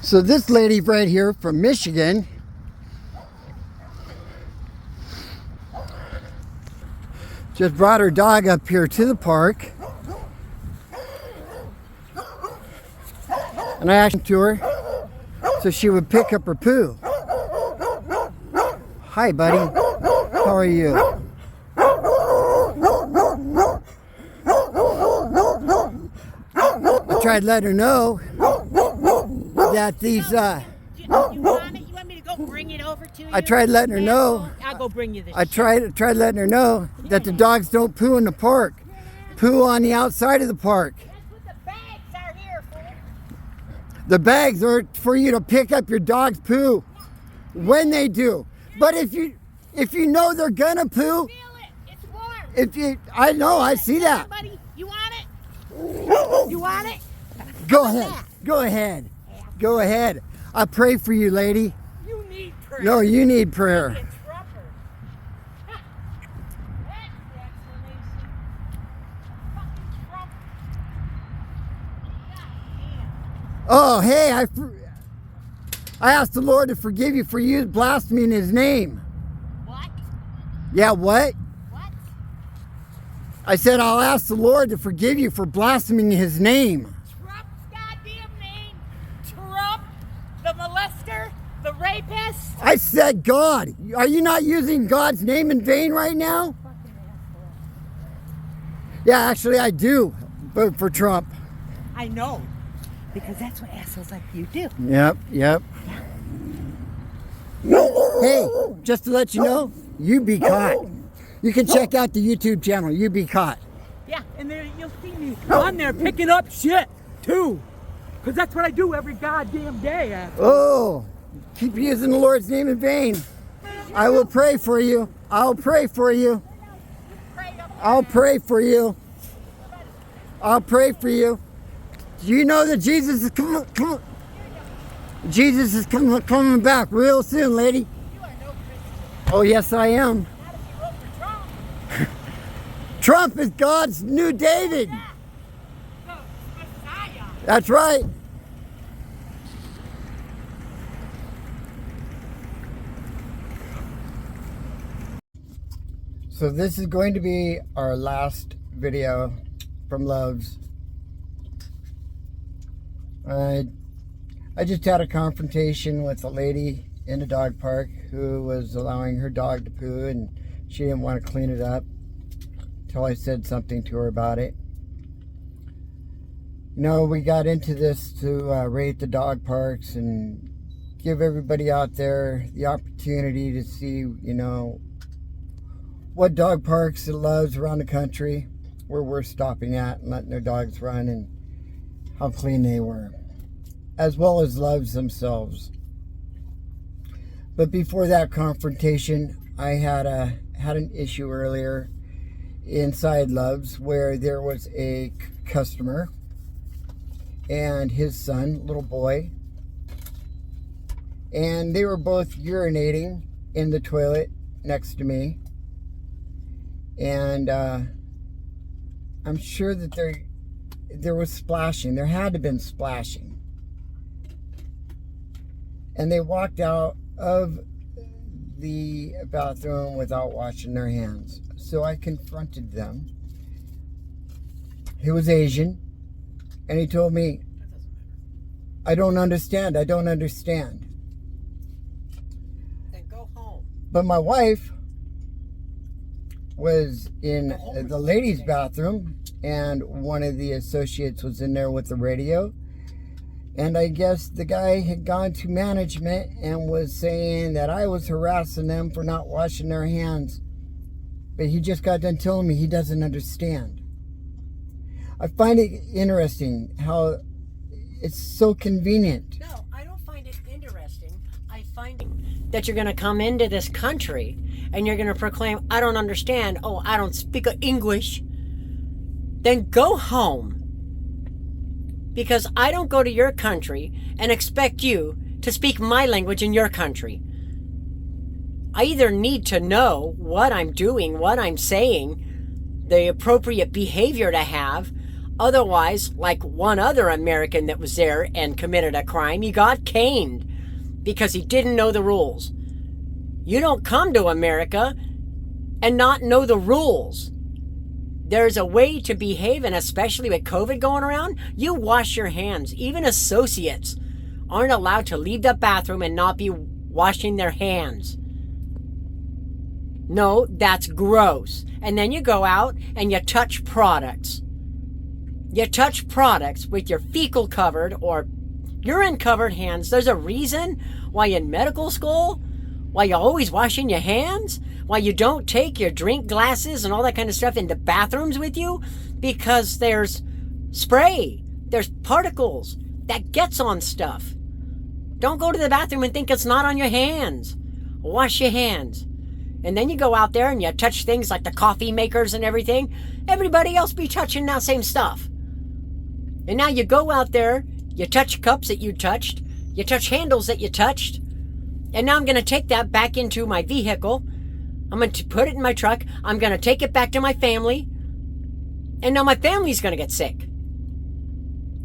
So this lady right here from Michigan just brought her dog up here to the park. And I asked to her so she would pick up her poo. Hi, buddy. How are you? I tried letting her know that these, You want it? You want me to go bring it over to you? I tried letting her know. I'll go bring you this. I tried letting her know that the dogs don't poo in the park. Poo on the outside of the park. That's what the bags are here for. The bags are for you to pick up your dog's poo when they do. But if you know they're gonna poo, Feel it. It's warm. I know, I see that. Buddy, you want it? You want it? Go ahead. Go ahead. Go ahead. I pray for you, lady. You need prayer. No, you need prayer. It's rougher. That's the explanation. Fucking Trump. God damn. Oh, hey, I asked the Lord to forgive you for you blaspheming his name. What? Yeah, what? What? I said I'll ask the Lord to forgive you for blaspheming his name. Trump's goddamn name. Trump, the molester, the rapist. I said God. Are you not using God's name in vain right now? Fucking asshole. Yeah, actually I do vote for Trump. I know. Because that's what assholes like you do. Yep. Hey, just to let you know, you be caught. You can check out the YouTube channel, You Be Caught. Yeah, and there you'll see me on there picking up shit too. Because that's what I do every goddamn day. Asshole. Oh, keep using the Lord's name in vain. I will pray for you. I'll pray for you. I'll pray for you. I'll pray for you. Do you know that Jesus is coming? Jesus is coming back real soon, lady. You are no Christian. Oh, yes, I am. Not if you vote for Trump. Trump is God's new David. No, Messiah. That's right. So this is going to be our last video from Loves. I just had a confrontation with a lady in a dog park who was allowing her dog to poo, and she didn't want to clean it up until I said something to her about it. You know, we got into this to rate the dog parks and give everybody out there the opportunity to see, you know, what dog parks it loves around the country, where we're stopping at and letting their dogs run, and how clean they were, as well as Loves themselves. But before that confrontation, I had an issue earlier inside Loves where there was a customer and his son, little boy, and they were both urinating in the toilet next to me. And I'm sure that there was splashing. There had to have been splashing. And they walked out of the bathroom without washing their hands. So I confronted them. He was Asian. And he told me, I don't understand. I don't understand. Then go home. But my wife was in the ladies' bathroom, and one of the associates was in there with the radio, and I guess the guy had gone to management and was saying that I was harassing them for not washing their hands, but he just got done telling me he doesn't understand. I find it interesting how it's so convenient. No, I don't find it interesting. I find that you're going to come into this country and you're going to proclaim, I don't understand. Oh, I don't speak English. Then go home. Because I don't go to your country and expect you to speak my language in your country. I either need to know what I'm doing, what I'm saying, the appropriate behavior to have. Otherwise, like one other American that was there and committed a crime, he got caned because he didn't know the rules. You don't come to America and not know the rules. There's a way to behave, and especially with COVID going around, you wash your hands. Even associates aren't allowed to leave the bathroom and not be washing their hands. No, that's gross. And then you go out and you touch products. You touch products with your fecal covered or urine covered hands. There's a reason why in medical school, why you're always washing your hands, why you don't take your drink glasses and all that kind of stuff into bathrooms with you, because there's spray, there's particles that gets on stuff. Don't go to the bathroom and think it's not on your hands. Wash your hands. And then you go out there and you touch things like the coffee makers and everything. Everybody else be touching that same stuff. And now you go out there, you touch cups that you touched, you touch handles that you touched, and now I'm going to take that back into my vehicle. I'm going to put it in my truck. I'm going to take it back to my family. And now my family's going to get sick.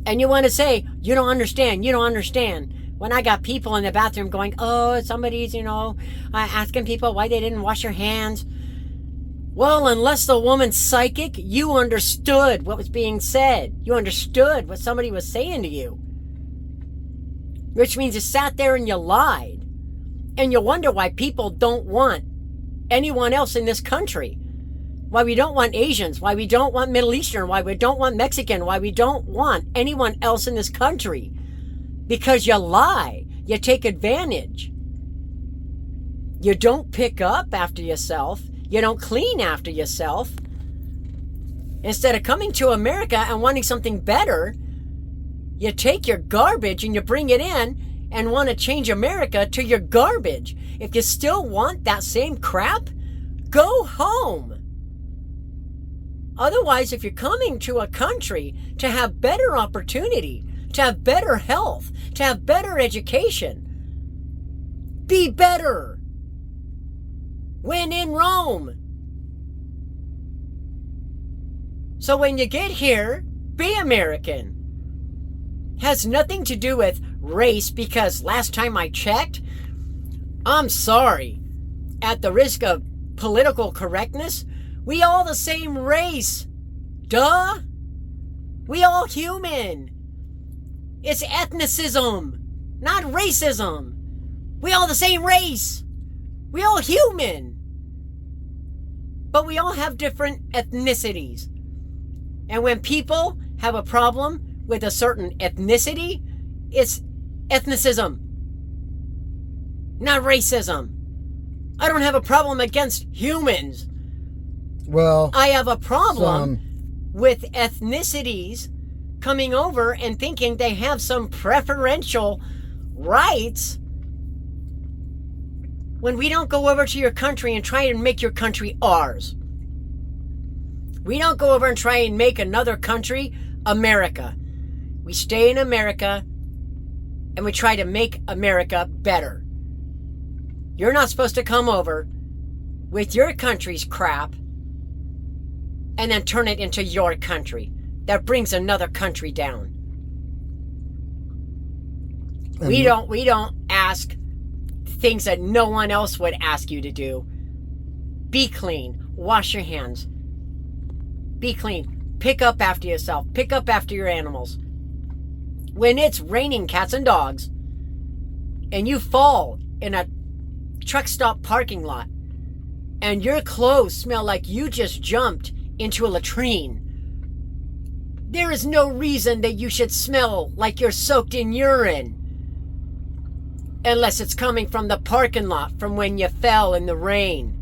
And you want to say, you don't understand. When I got people in the bathroom going, oh, somebody's, asking people why they didn't wash their hands. Well, unless the woman's psychic, you understood what was being said. You understood what somebody was saying to you. Which means you sat there and you lied. And you wonder why people don't want anyone else in this country. Why we don't want Asians, why we don't want Middle Eastern, why we don't want Mexican, why we don't want anyone else in this country. Because you lie. You take advantage. You don't pick up after yourself. You don't clean after yourself. Instead of coming to America and wanting something better, you take your garbage and you bring it in and want to change America to your garbage. If you still want that same crap, go home. Otherwise, if you're coming to a country to have better opportunity, to have better health, to have better education, be better. When in Rome. So when you get here, be American. Has nothing to do with race, because last time I checked, I'm sorry, at the risk of political correctness, we all the same race. Duh. We all human. It's ethnicism, not racism. We all the same race. We all human. But we all have different ethnicities. And when people have a problem with a certain ethnicity, it's ethnicism, not racism. I don't have a problem against humans. Well, I have a problem with ethnicities coming over and thinking they have some preferential rights when we don't go over to your country and try and make your country ours. We don't go over and try and make another country America. We stay in America and we try to make America better. You're not supposed to come over with your country's crap and then turn it into your country. That brings another country down. We don't ask things that no one else would ask you to do. Be clean. Wash your hands. Be clean. Pick up after yourself. Pick up after your animals. When it's raining cats and dogs and you fall in a truck stop parking lot and your clothes smell like you just jumped into a latrine, there is no reason that you should smell like you're soaked in urine. Unless it's coming from the parking lot from when you fell in the rain.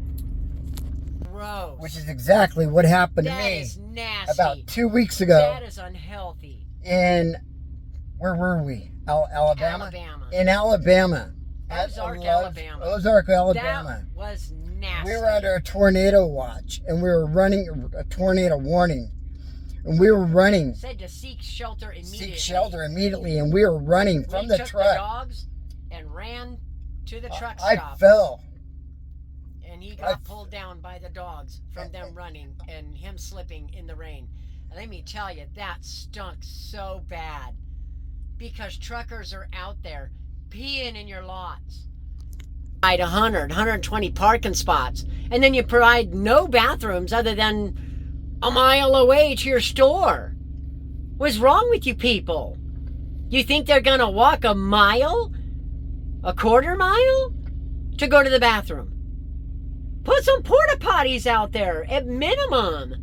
Gross. which is exactly what happened to That me is nasty. about 2 weeks ago. That is unhealthy. In, where were we? Alabama? Alabama. In Alabama. Ozark, Alabama. Ozark, Alabama. That was nasty. We were under a tornado watch, and we were running a tornado warning. And we were running. Said to seek shelter immediately. And we were running from the took truck. the dogs and ran to the truck I stop. fell. And he got pulled down by the dogs from them running and him slipping in the rain. Let me tell you, that stunk so bad. Because truckers are out there peeing in your lots. 100, 120 parking spots. And then you provide no bathrooms other than a mile away to your store. What's wrong with you people? You think they're going to walk a mile? A quarter mile? To go to the bathroom? Put some porta potties out there at minimum.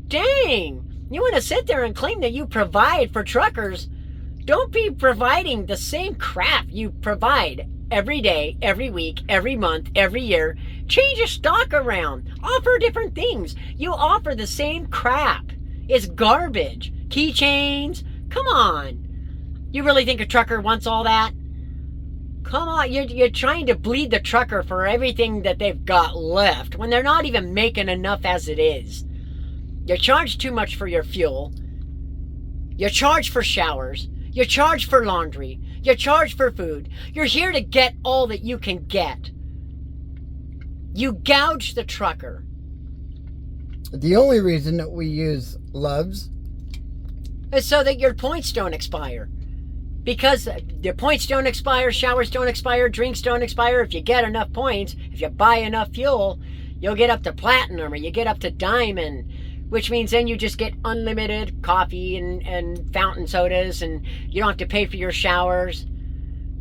Dang. You want to sit there and claim that you provide for truckers? Don't be providing the same crap you provide every day, every week, every month, every year. Change your stock around. Offer different things. You offer the same crap. It's garbage. Keychains. Come on. You really think a trucker wants all that? Come on. You're trying to bleed the trucker for everything that they've got left when they're not even making enough as it is. You charge too much for your fuel. You charge for showers. You charge for laundry. You charge for food. You're here to get all that you can get. You gouge the trucker. The only reason that we use Loves is so that your points don't expire. Because your points don't expire, showers don't expire, drinks don't expire. If you get enough points, if you buy enough fuel, you'll get up to platinum or you get up to diamond. Which means then you just get unlimited coffee and fountain sodas and you don't have to pay for your showers.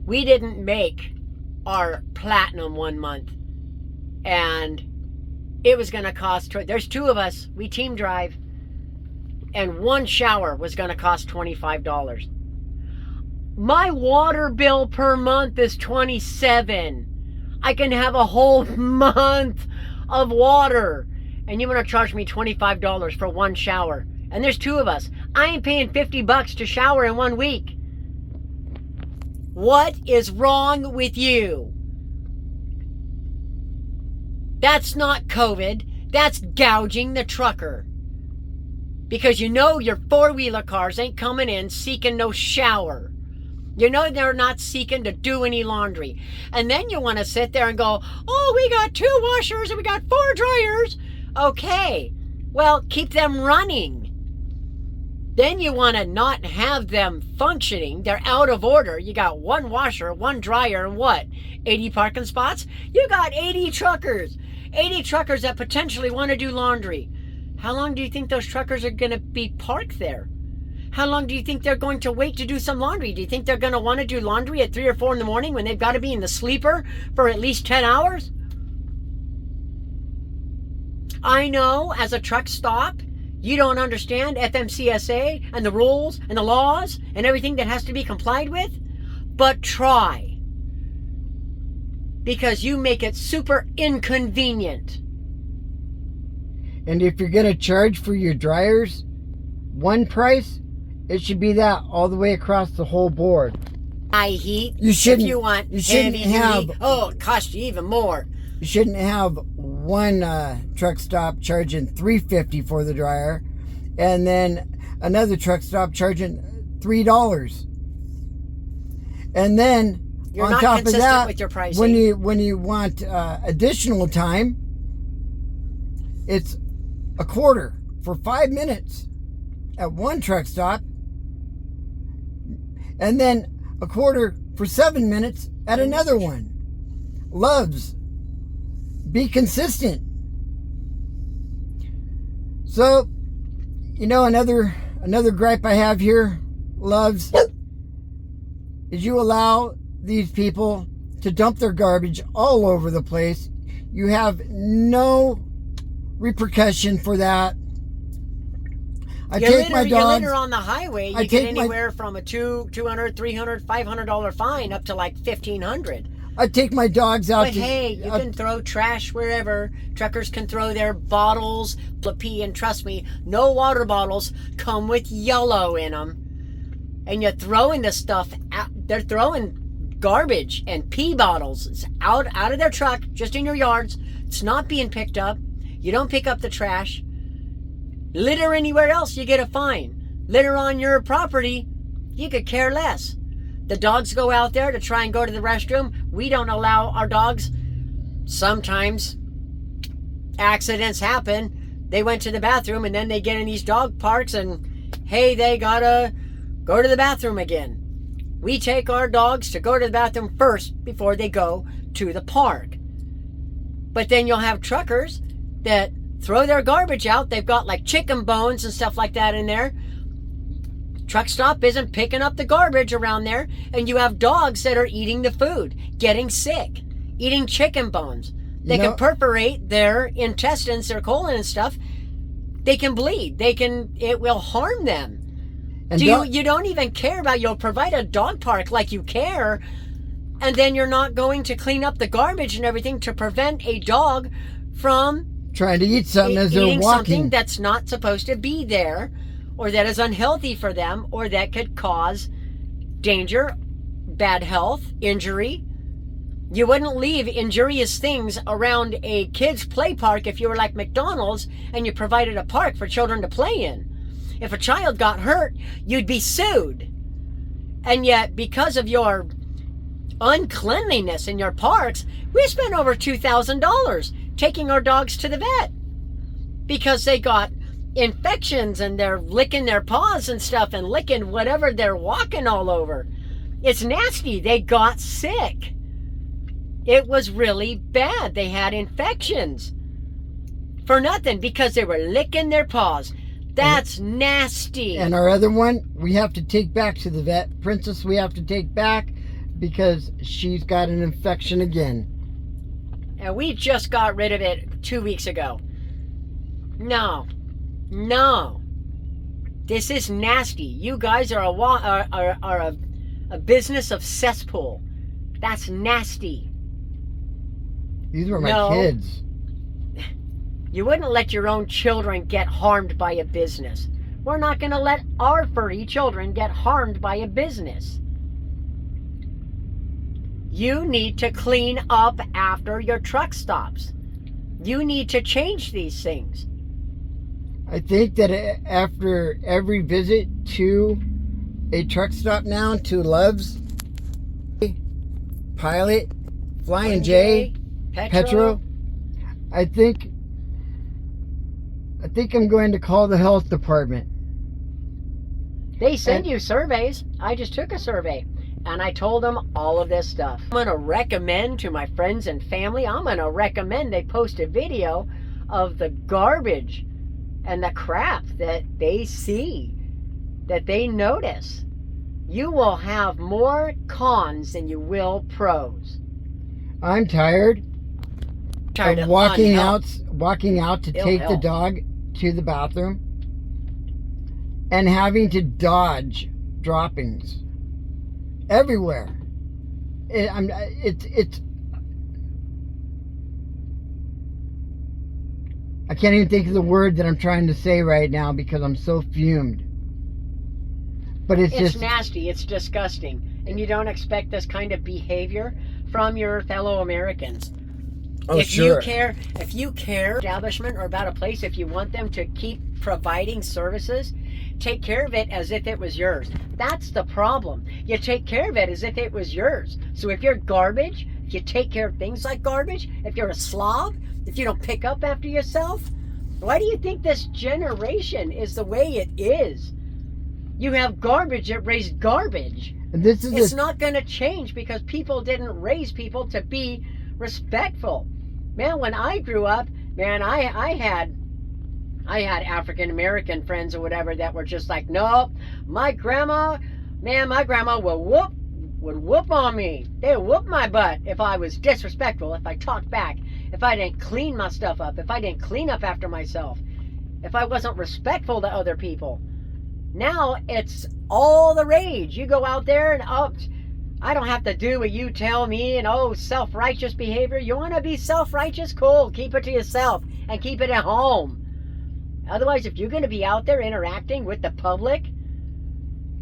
We didn't make our platinum 1 month. And it was going to cost, there's 2 of us, we team drive. And 1 shower was going to cost $25. My water bill per month is $27. I can have a whole month of water. And you want to charge me $25 for 1 shower. And there's 2 of us. I ain't paying $50 to shower in 1 week. What is wrong with you? That's not COVID. That's gouging the trucker. Because you know your 4-wheeler cars ain't coming in seeking no shower. You know they're not seeking to do any laundry. And then you want to sit there and go, oh, we got 2 washers and we got 4 dryers. Okay, well, keep them running. Then you want to not have them functioning. They're out of order. You got 1 washer, 1 dryer, and what? 80 parking spots? You got 80 truckers. 80 truckers that potentially want to do laundry. How long do you think those truckers are going to be parked there? How long do you think they're going to wait to do some laundry? Do you think they're going to want to do laundry at 3 or 4 in the morning when they've got to be in the sleeper for at least 10 hours? I know, as a truck stop, you don't understand FMCSA and the rules and the laws and everything that has to be complied with, but try. Because you make it super inconvenient. And if you're going to charge for your dryers, one price, it should be that all the way across the whole board. High heat, you shouldn't, if you want you shouldn't heavy have, duty, oh, it costs you even more. You shouldn't have one truck stop charging $3.50 for the dryer, and then another truck stop charging $3. And then you're on not top of consistent that, with your pricing. when you want additional time, it's a quarter for 5 minutes at one truck stop, and then a quarter for 7 minutes at another one. Loves. Be consistent. So, you know, another gripe I have here, Loves, is you allow these people to dump their garbage all over the place. You have no repercussion for that. You litter on the highway, you get anywhere from a $200, $300, $500 fine up to like $1,500. I take my dogs out. But hey, you can throw trash wherever. Truckers can throw their bottles, pee, and trust me, no water bottles come with yellow in them. And you're throwing this stuff out. They're throwing garbage and pee bottles. It's out of their truck, just in your yards. It's not being picked up. You don't pick up the trash. Litter anywhere else, you get a fine. Litter on your property, you could care less. The dogs go out there to try and go to the restroom. We don't allow our dogs. Sometimes accidents happen. they went to the bathroom, and then they get in these dog parks and, hey, they gotta go to the bathroom again. We take our dogs to go to the bathroom first before they go to the park. But then you'll have truckers that throw their garbage out. They've got like chicken bones and stuff like that in there. Truck stop isn't picking up the garbage around there, and you have dogs that are eating the food, getting sick, eating chicken bones. They can perforate their intestines, their colon and stuff. They can bleed. It will harm them. And you don't even care about, you'll provide a dog park like you care, and then you're not going to clean up the garbage and everything to prevent a dog from trying to eat something as they're eating walking. Something that's not supposed to be there, or that is unhealthy for them, or that could cause danger, bad health, injury. You wouldn't leave injurious things around a kid's play park if you were like McDonald's and you provided a park for children to play in. If a child got hurt, you'd be sued. And yet, because of your uncleanliness in your parks, we spent over $2,000 taking our dogs to the vet because they got infections and they're licking their paws and stuff and licking whatever they're walking all over. It's nasty. They got sick. It was really bad. They had infections for nothing because they were licking their paws. That's nasty. And our other one, we have to take back to the vet. Princess, we have to take back because she's got an infection again. And we just got rid of it 2 weeks ago. No. This is nasty. You guys are a business of cesspool. That's nasty. These were my kids. You wouldn't let your own children get harmed by a business. We're not going to let our furry children get harmed by a business. You need to clean up after your truck stops. You need to change these things. I think that after every visit to a truck stop now, to Love's, Pilot, Flying J, Petro, I think I'm going to call the health department. They send you surveys. I just took a survey and I told them all of this stuff. I'm going to recommend to my friends and family, I'm going to recommend they post a video of the garbage and the crap that they see, that they notice. You will have more cons than you will pros. I'm tired of walking out to take the dog to the bathroom and having to dodge droppings everywhere. It's I can't even think of the word that I'm trying to say right now because I'm so fumed. But it's just nasty. It's disgusting. And you don't expect this kind of behavior from your fellow Americans. Oh, if sure. if you care establishment or about a place, if you want them to keep providing services, take care of it as if it was yours. That's the problem. You take care of it as if it was yours. So if you're garbage, if you take care of things like garbage, if you're a slob, if you don't pick up after yourself, why do you think this generation is the way it is? You have garbage that raised garbage. And it's not going to change because people didn't raise people to be respectful. Man, when I grew up, man, I had African American friends or whatever that were just like, nope, my grandma would whoop on me. They would whoop my butt if I was disrespectful, if I talked back, if I didn't clean my stuff up, if I didn't clean up after myself, if I wasn't respectful to other people. Now it's all the rage. You go out there and, oh, I don't have to do what you tell me, and oh, self-righteous behavior. You want to be self-righteous? Cool. Keep it to yourself and keep it at home. Otherwise, if you're going to be out there interacting with the public,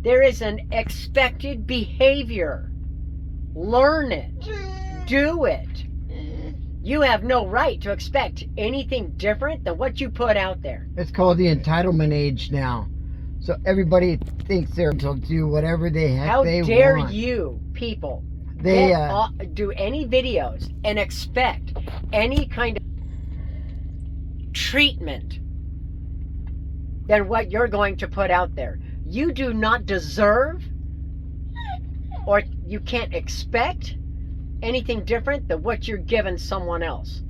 there is an expected behavior. Learn it. Do it. You have no right to expect anything different than what you put out there. It's called the entitlement age now. So everybody thinks they're to do whatever they want. How dare you people do any videos and expect any kind of treatment than what you're going to put out there. You do not deserve, or you can't expect anything different than what you're giving someone else.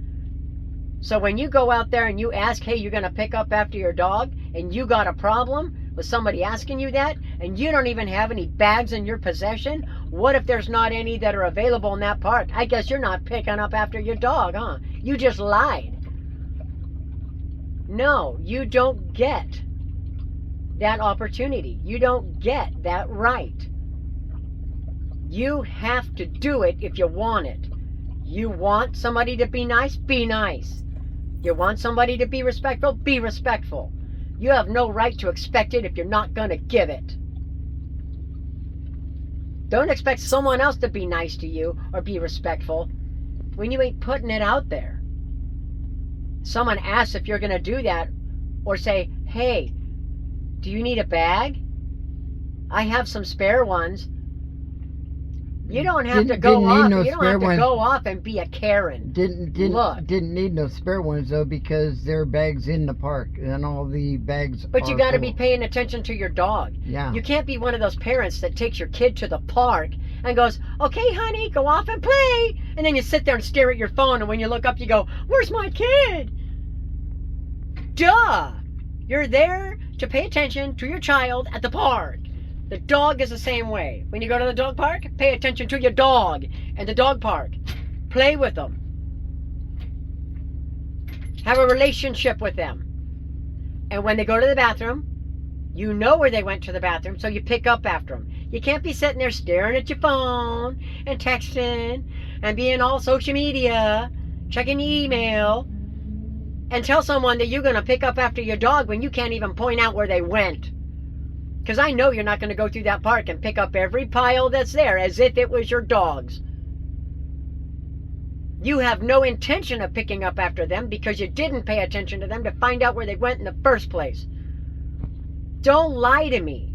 So when you go out there and you ask, hey, you're going to pick up after your dog, and you got a problem with somebody asking you that, and you don't even have any bags in your possession, what if there's not any that are available in that park? I guess you're not picking up after your dog, huh? You just lied. No, you don't get that opportunity. You don't get that right. You have to do it if you want it. You want somebody to be nice? Be nice. You want somebody to be respectful? Be respectful. You have no right to expect it if you're not going to give it. Don't expect someone else to be nice to you or be respectful when you ain't putting it out there. Someone asks if you're going to do that, or say, hey, do you need a bag? I have some spare ones. You don't have to go off. You don't have to go off and be a Karen. Didn't need no spare ones though, because there are bags in the park and all the bags. But you got to be paying attention to your dog. Yeah. You can't be one of those parents that takes your kid to the park and goes, okay, honey, go off and play. And then you sit there and stare at your phone, and when you look up, you go, where's my kid? Duh! You're there to pay attention to your child at the park. The dog is the same way. When you go to the dog park, pay attention to your dog and the dog park. Play with them. Have a relationship with them. And when they go to the bathroom, you know where they went to the bathroom, so you pick up after them. You can't be sitting there staring at your phone and texting and being all social media, checking email, and tell someone that you're going to pick up after your dog when you can't even point out where they went. Because I know you're not going to go through that park and pick up every pile that's there as if it was your dog's. You have no intention of picking up after them because you didn't pay attention to them to find out where they went in the first place. Don't lie to me.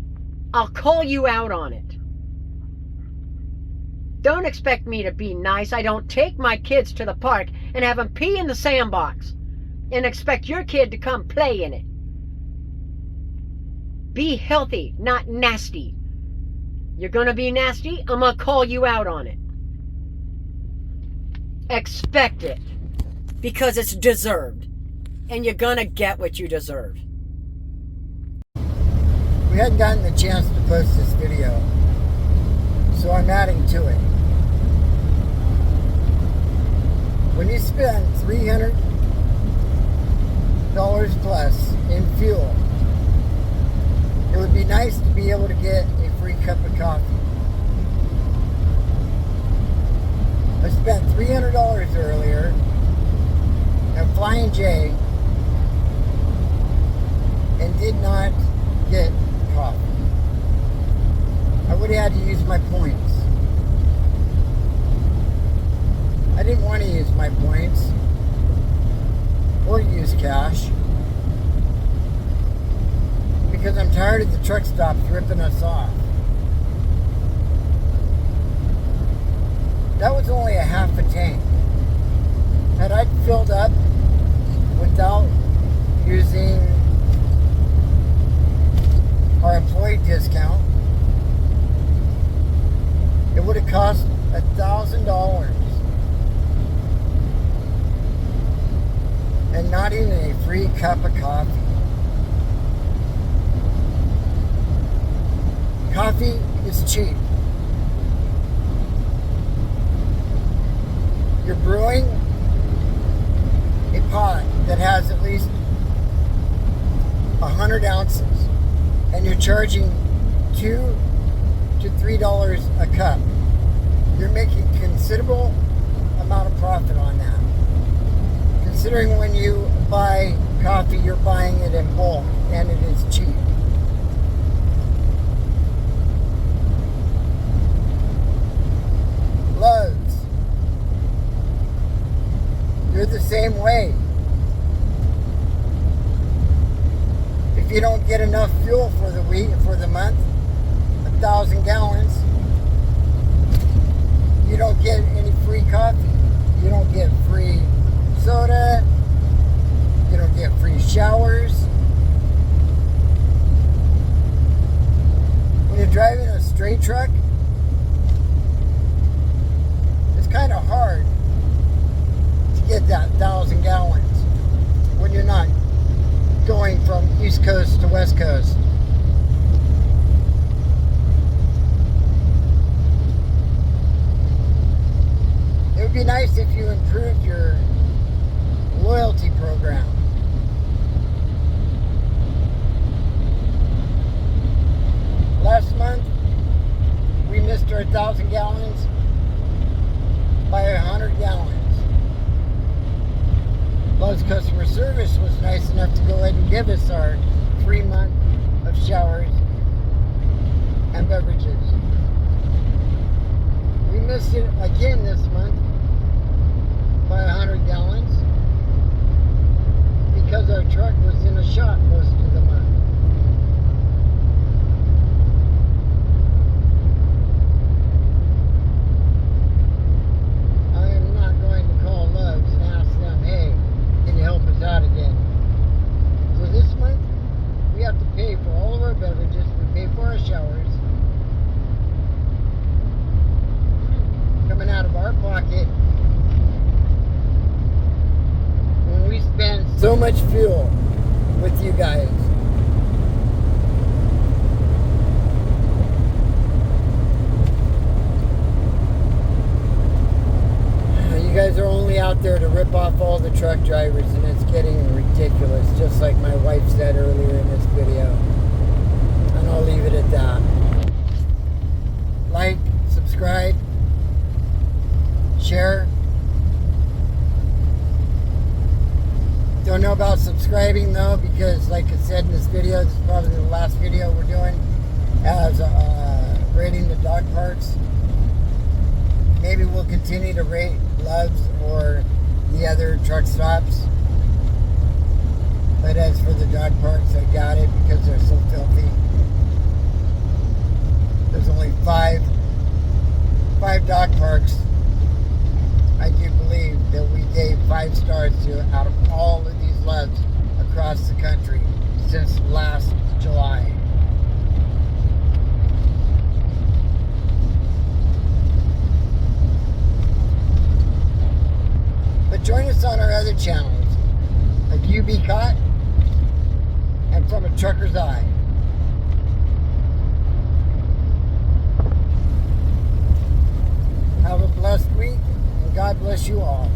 I'll call you out on it. Don't expect me to be nice. I don't take my kids to the park and have them pee in the sandbox and expect your kid to come play in it. Be healthy, not nasty. You're going to be nasty, I'm going to call you out on it. Expect it. Because it's deserved. And you're going to get what you deserve. We hadn't gotten the chance to post this video, so I'm adding to it. When you spend $300 plus in fuel, it would be nice to be able to get a free cup of coffee. I spent $300 earlier at Flying J and did not get coffee. I would have had to use my points. I didn't want to use my points or use cash, because I'm tired of the truck stops ripping us off. That was only a half a tank. Had I filled up without using our employee discount, it would have cost $1,000 and not even a free cup of coffee. Coffee is cheap. You're brewing a pot that has at least 100 ounces, and you're charging $2 to $3 a cup. You're making considerable amount of profit on that. Considering when you buy coffee, you're buying it in bulk, and it is cheap. Lowe's, you're the same way. If you don't get enough fuel for the week, for the month, 1,000 gallons, you don't get any free coffee. You don't get free soda. You don't get free showers. when you're driving a straight truck, it's kind of hard to get that 1,000 gallons when you're not going from East Coast to West Coast. It would be nice if you improved your loyalty program. Last month, we missed our 1,000 gallons by 100 gallons. Love's customer service was nice enough to go ahead and give us our 3 month of showers and beverages. We missed it again this month by 100 gallons because our truck was in a shop most of the month. I am not going to call Love's and ask them, hey, can you help us out again? So this month, we have to pay for all of our beverages, we pay for our showers, coming out of our pocket, when we spend so much fuel with you guys. You guys are only out there to rip off all the truck drivers, and it's getting ridiculous, just like my wife said earlier in this video. And I'll leave it at that. Like, subscribe, share. Don't know about subscribing though, because like I said in this video, this is probably the last video we're doing as rating the dog parks. Maybe we'll continue to rate Love's or the other truck stops. But as for the dog parks, I got it because they're so filthy. There's only five dog parks, I do believe, that we gave 5 stars to out of all of these Loves across the country since last July. But join us on our other channels, like You Be Caught and From a Trucker's Eye. Have a blessed week, and God bless you all.